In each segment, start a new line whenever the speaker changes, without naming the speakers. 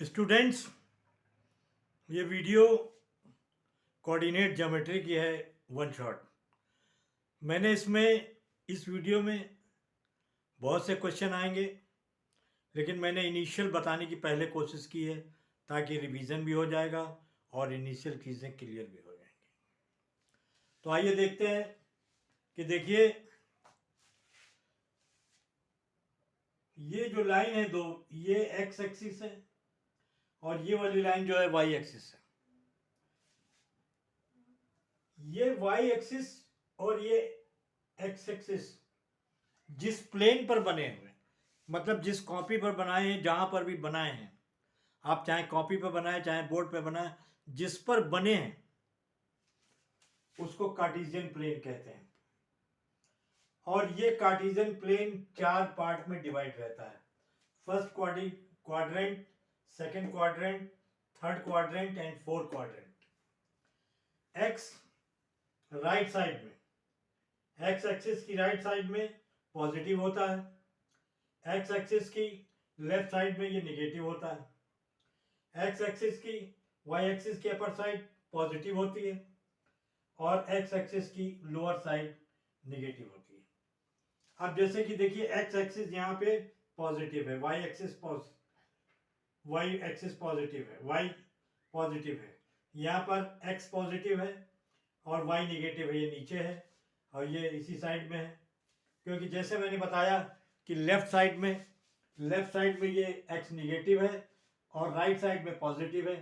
Students, ये video coordinate geometry की है वन शॉट। मैंने इस वीडियो में बहुत से क्वेश्चन आएंगे, लेकिन मैंने इनिशियल बताने की पहले कोशिश की है ताकि रिवीजन भी हो जाएगा और इनिशियल चीज़ें क्लियर भी हो जाएंगी। तो आइए देखते हैं कि देखिए, ये जो लाइन है दो, ये एक्स एक्सिस है और ये वाली लाइन जो है वाई एक्सिस है। ये वाई एक्सिस और ये एक्स एक्सिस जिस प्लेन पर बने हुए, मतलब जिस कॉपी पर बनाए हैं, जहां पर भी बनाए हैं, आप चाहे कॉपी पर बनाए चाहे बोर्ड पर बनाए, जिस पर बने हैं उसको कार्टेशियन प्लेन कहते हैं। और ये कार्टेशियन प्लेन चार पार्ट में डिवाइड रहता है। First quadrant, second quadrant, third quadrant and fourth quadrant. X right side में, एक्स एक्सिस की राइट साइड में पॉजिटिव होता है, एक्स एक्सिस की लेफ्ट साइड में ये नेगेटिव होता है, एक्स एक्सिस की वाई एक्सिस की अपर साइड पॉजिटिव होती है और एक्स एक्सिस की लोअर साइड नेगेटिव होती है। अब जैसे कि देखिए, एक्स एक्सिस यहाँ पे पॉजिटिव है, वाई एक्सिस पॉजिटिव है, वाई पॉजिटिव है, यहाँ पर एक्स पॉजिटिव है और वाई नेगेटिव है, ये नीचे है और ये इसी साइड में है। क्योंकि जैसे मैंने बताया कि लेफ्ट साइड में ये एक्स नेगेटिव है और राइट साइड में पॉजिटिव है।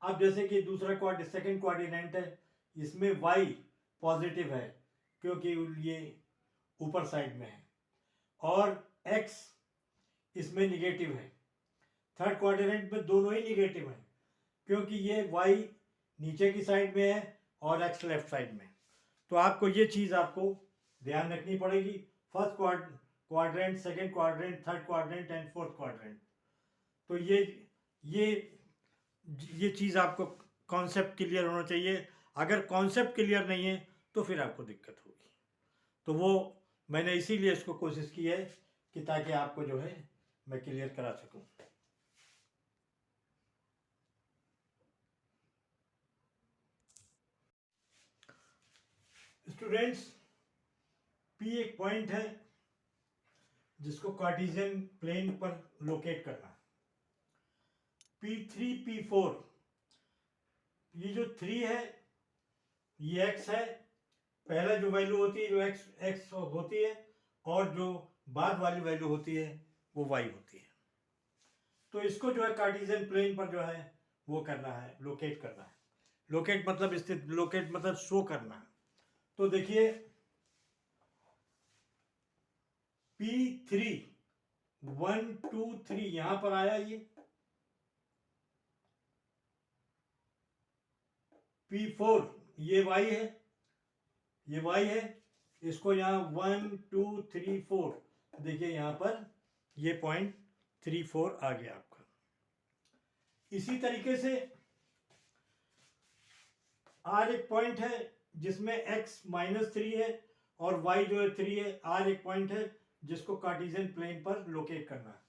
अब जैसे कि सेकंड क्वाड्रेंट है, इसमें वाई पॉजिटिव है क्योंकि ये ऊपर साइड में है और एक्स इसमें निगेटिव है। थर्ड क्वाड्रेंट में दोनों ही निगेटिव है क्योंकि ये वाई नीचे की साइड में है और एक्स लेफ्ट साइड में। तो आपको ये चीज़ आपको ध्यान रखनी पड़ेगी। First quadrant, second quadrant, third quadrant and fourth quadrant. तो ये चीज़ आपको कॉन्सेप्ट क्लियर होना चाहिए। अगर कॉन्सेप्ट क्लियर नहीं है तो फिर आपको दिक्कत होगी। तो वो मैंने इसीलिए इसको कोशिश की है कि ताकि आपको जो है मैं क्लियर करा सकूं। स्टूडेंट्स, पी एक पॉइंट है जिसको कार्टेशियन प्लेन पर लोकेट करना है। P3 P4, ये जो 3 है ये एक्स है, पहला जो वैल्यू होती है जो एक्स होती है और जो बाद वाली वैल्यू होती है वो वाई होती है। तो इसको जो है कार्टेशियन प्लेन पर जो है वो करना है, लोकेट करना है। लोकेट मतलब स्थित, लोकेट मतलब शो करना है। तो देखिए, P3 1 2 3 यहां पर आया, ये P4 ये वाई है, ये वाई है, इसको यहाँ 1 2 3 4 देखिए, यहाँ पर ये पॉइंट 3 4 आ गया आपका। इसी तरीके से आर एक पॉइंट है जिसमें x -3 है और y जो है 3 है। आर एक पॉइंट है जिसको कार्टेशियन प्लेन पर लोकेट करना है।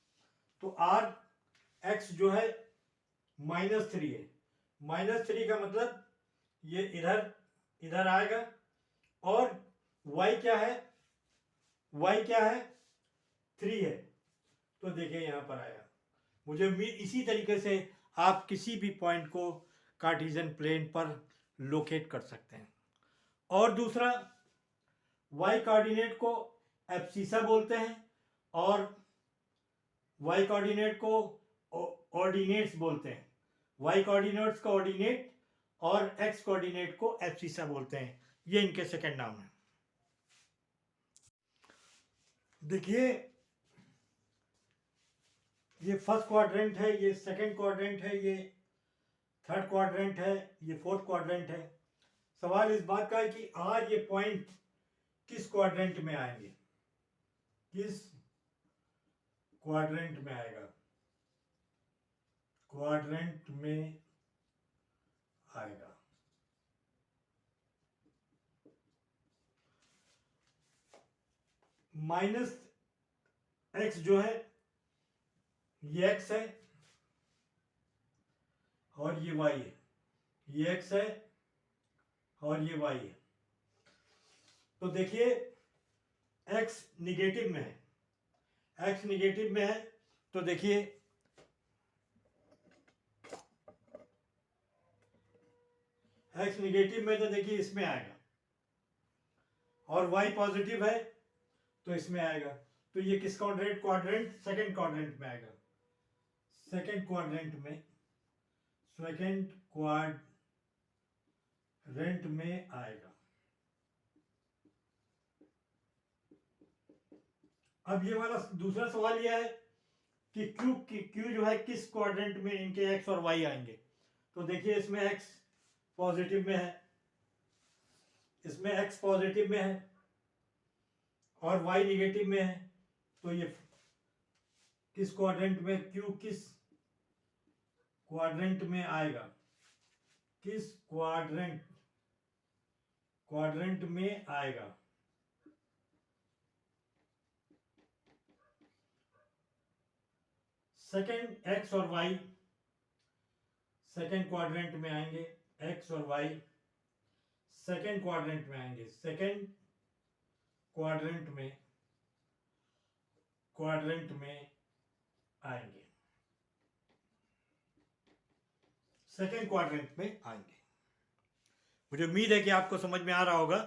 तो आर एक्स जो है -3 है, -3 का मतलब ये इधर आएगा और y क्या है, y क्या है 3 है। तो देखिए यहां पर आया। मुझे इसी तरीके से आप किसी भी पॉइंट को कार्टेशियन प्लेन पर लोकेट कर सकते हैं। और दूसरा, y कोऑर्डिनेट को एब्सिसा बोलते हैं और y कोऑर्डिनेट को ऑर्डिनेट्स बोलते हैं। y कोऑर्डिनेट्स का ऑर्डिनेट और x कोऑर्डिनेट को एब्सिसा बोलते हैं। ये इनके सेकंड नाम है। देखिए, ये फर्स्ट क्वाड्रेंट है, ये सेकंड क्वाड्रेंट है, ये थर्ड क्वाड्रेंट है, ये फोर्थ क्वाड्रेंट है। सवाल इस बात का है कि आज ये पॉइंट किस क्वाड्रेंट में आएंगे, किस क्वाड्रेंट में आएगा, क्वाड्रेंट में आएगा। -x जो है ये x है और ये y है, ये x है और ये y है। तो देखिए x निगेटिव में है, x निगेटिव में है, तो देखिए x निगेटिव में, तो देखिए इसमें आएगा, और y पॉजिटिव है तो इसमें आएगा। तो ये किस क्वाड्रेंट? क्वाड्रेंट सेकंड क्वाड्रेंट में आएगा, सेकंड क्वाड्रेंट में, सेकंड क्वाड्रेंट में आएगा। अब ये वाला दूसरा सवाल यह है कि क्यू जो है किस क्वाड्रेंट में इनके x और y आएंगे। तो देखिए इसमें x पॉजिटिव में है, इसमें x पॉजिटिव में है और y निगेटिव में है। तो ये किस क्वाड्रेंट में, क्यू किस क्वाड्रेंट में आएगा, किस क्वाड्रेंट में आएगा? सेकंड x और y सेकंड क्वाड्रेंट में आएंगे, x और y सेकंड क्वाड्रेंट में आएंगे, सेकंड क्वाड्रेंट में आएंगे, सेकंड क्वाड्रेंट में आएंगे। मुझे उम्मीद है कि आपको समझ में आ रहा होगा।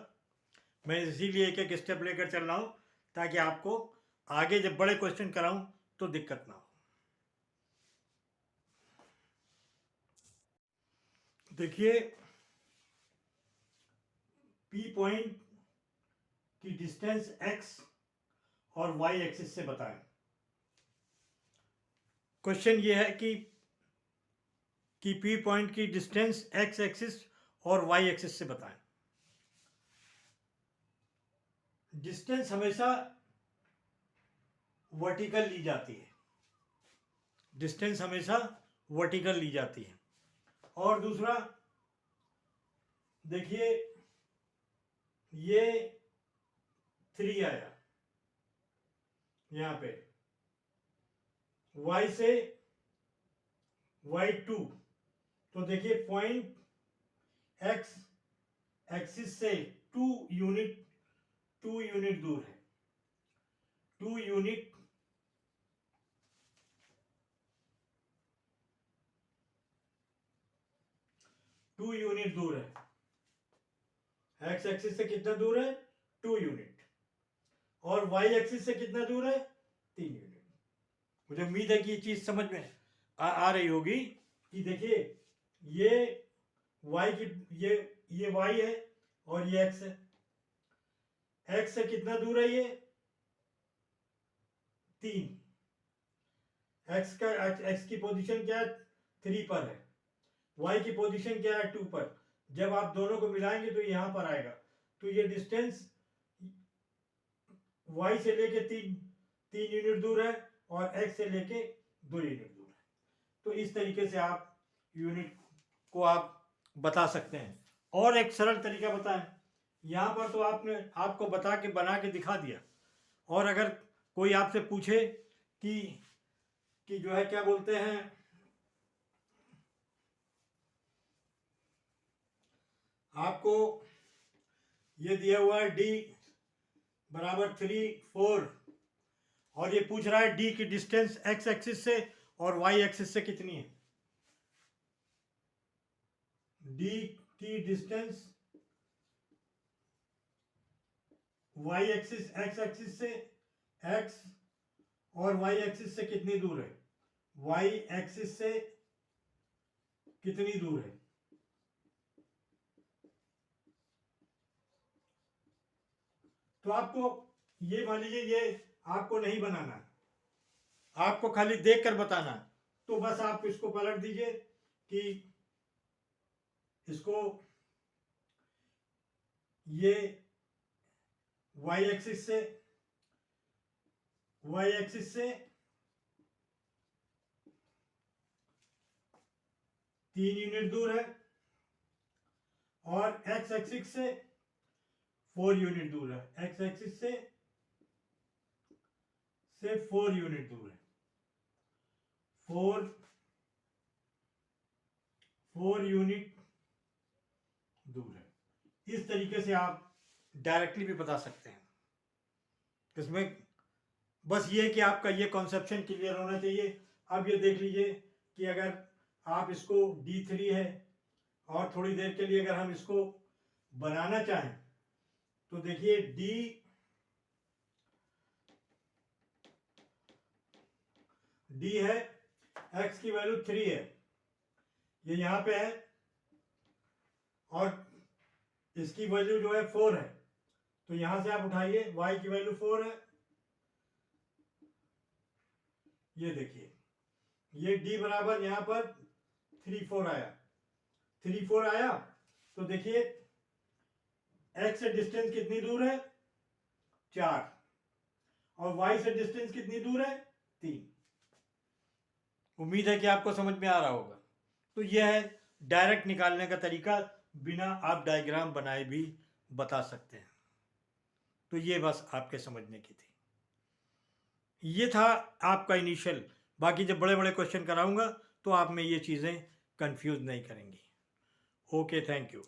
मैं इसीलिए एक एक स्टेप लेकर चल रहा हूं ताकि आपको आगे जब बड़े क्वेश्चन कराऊं तो दिक्कत ना हो। देखिए P पॉइंट की डिस्टेंस x और y एक्सिस से बताएं। क्वेश्चन ये है कि P पॉइंट की डिस्टेंस x एक्सिस और y एक्सिस से बताएं। डिस्टेंस हमेशा वर्टिकल ली जाती है, डिस्टेंस हमेशा वर्टिकल ली जाती है। और दूसरा देखिए ये 3 आया यहां पे, y से y2, तो देखिए पॉइंट x एक्सिस से 2 यूनिट दूर है, 2 यूनिट दूर है। x एक्सिस से कितना दूर है? 2 यूनिट। और y एक्सिस से कितना दूर है? 3 यूनिट। मुझे उम्मीद है कि ये चीज समझ में आ रही होगी कि देखिए ये y की ये y है और ये x है। x से कितना दूर है? ये 3। x की पोजीशन क्या है? 3 पर है। y की पोजीशन क्या है? 2 पर। जब आप दोनों को मिलाएंगे तो यहां पर आएगा। तो ये डिस्टेंस y से लेके 3 यूनिट दूर है और x से लेके 2 यूनिट दूर है। तो इस तरीके से आप यूनिट को आप बता सकते हैं। और एक सरल तरीका बताएं। यहां पर तो आपको बता के बना के दिखा दिया। और अगर कोई आपसे पूछे कि जो है क्या बोलते हैं, आपको ये दिया हुआ है d बराबर 3, 4 और ये पूछ रहा है d की डिस्टेंस x एक्सिस से और y एक्सिस से कितनी है। d की distance y axis x axis से x और y एक्सिस से कितनी दूर है? y एक्सिस से कितनी दूर है? तो आपको ये मान लीजिए ये आपको नहीं बनाना है, आपको खाली देखकर बताना है। तो बस आप इसको पलट दीजिए कि इसको ये y एक्सिस से 3 यूनिट दूर है और x एक्सिस से 4 यूनिट दूर है। x एक्सिस से 4 यूनिट दूर है। 4 इस तरीके से आप डायरेक्टली भी बता सकते हैं। इसमें बस ये कि आपका ये कॉन्सेप्शन क्लियर होना चाहिए। अब ये देख लीजिए कि अगर आप इसको D3 है और थोड़ी देर के लिए अगर हम इसको बनाना चाहें तो देखिए D है, x की वैल्यू 3 है, ये यहाँ पे है, और इसकी वैल्यू जो है 4 है, तो यहां से आप उठाइए y की वैल्यू 4 है। ये देखिए ये d बराबर यहां पर 3 4 आया, 3 4 आया। तो देखिए x से डिस्टेंस कितनी दूर है 4, और y से डिस्टेंस कितनी दूर है 3। उम्मीद है कि आपको समझ में आ रहा होगा। तो यह है डायरेक्ट निकालने का तरीका, बिना आप डायग्राम बनाए भी बता सकते हैं। तो ये बस आपके समझने की थी। ये था आपका इनिशियल। बाकी जब बड़े बड़े क्वेश्चन कराऊंगा तो आप में ये चीज़ें कंफ्यूज नहीं करेंगी। Okay, thank you.